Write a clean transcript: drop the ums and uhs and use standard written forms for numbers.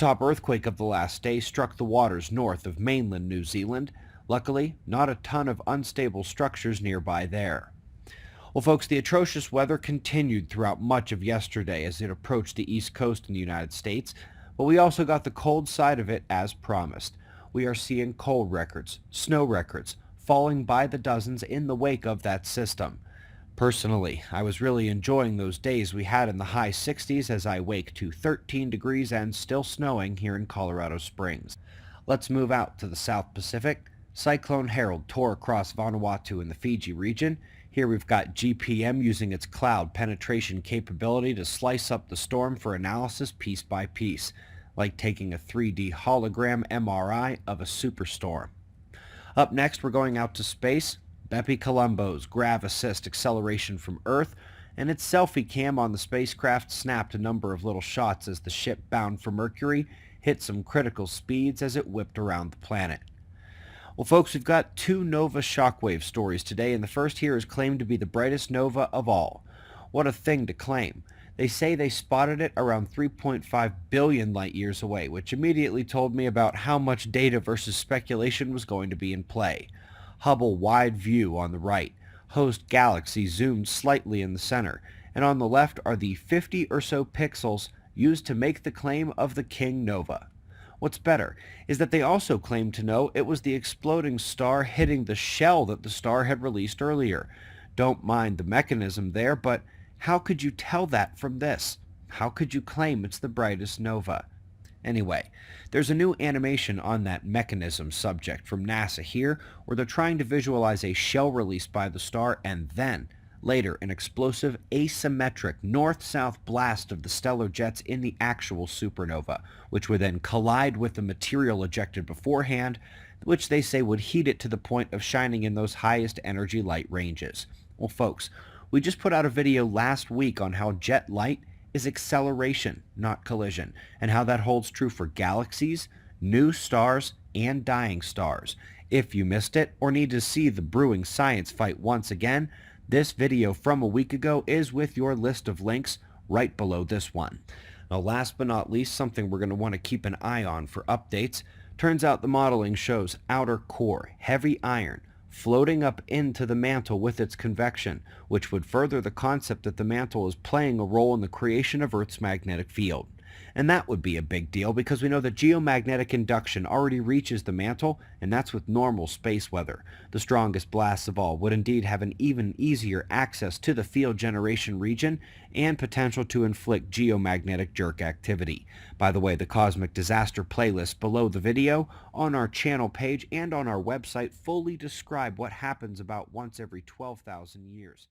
top earthquake of the last day struck the waters north of mainland New Zealand. Luckily, not a ton of unstable structures nearby there. Well, folks, the atrocious weather continued throughout much of yesterday as it approached the east coast in the United States, but we also got the cold side of it as promised. We are seeing cold records, snow records, falling by the dozens in the wake of that system. Personally, I was really enjoying those days we had in the high 60s as I wake to 13 degrees and still snowing here in Colorado Springs. Let's move out to the South Pacific. Cyclone Harold tore across Vanuatu in the Fiji region. Here we've got GPM using its cloud penetration capability to slice up the storm for analysis piece by piece, like taking a 3D hologram MRI of a superstorm. Up next, we're going out to space. Bepi Colombo's Grav Assist acceleration from Earth and its selfie cam on the spacecraft snapped a number of little shots as the ship bound for Mercury hit some critical speeds as it whipped around the planet. Well, folks, we've got two nova shockwave stories today, and the first here is claimed to be the brightest nova of all. What a thing to claim. They say they spotted it around 3.5 billion light years away, which immediately told me about how much data versus speculation was going to be in play. Hubble Wide View on the right, Host Galaxy zoomed slightly in the center, and on the left are the 50 or so pixels used to make the claim of the King Nova. What's better is that they also claim to know it was the exploding star hitting the shell that the star had released earlier. Don't mind the mechanism there, but how could you tell that from this? How could you claim it's the brightest nova? Anyway, there's a new animation on that mechanism subject from NASA here, where they're trying to visualize a shell released by the star and then, later, an explosive asymmetric north-south blast of the stellar jets in the actual supernova, which would then collide with the material ejected beforehand, which they say would heat it to the point of shining in those highest energy light ranges. Well, folks, we just put out a video last week on how jet light is acceleration, not collision, and how that holds true for galaxies, new stars, and dying stars. If you missed it or need to see the brewing science fight once again, this video from a week ago is with your list of links right below this one. Now, last but not least, something we're going to want to keep an eye on for updates. Turns out the modeling shows outer core, heavy iron, floating up into the mantle with its convection, which would further the concept that the mantle is playing a role in the creation of Earth's magnetic field. And that would be a big deal because we know that geomagnetic induction already reaches the mantle, and that's with normal space weather. The strongest blasts of all would indeed have an even easier access to the field generation region and potential to inflict geomagnetic jerk activity. By the way, the Cosmic Disaster playlist below the video on our channel page and on our website fully describe what happens about once every 12,000 years.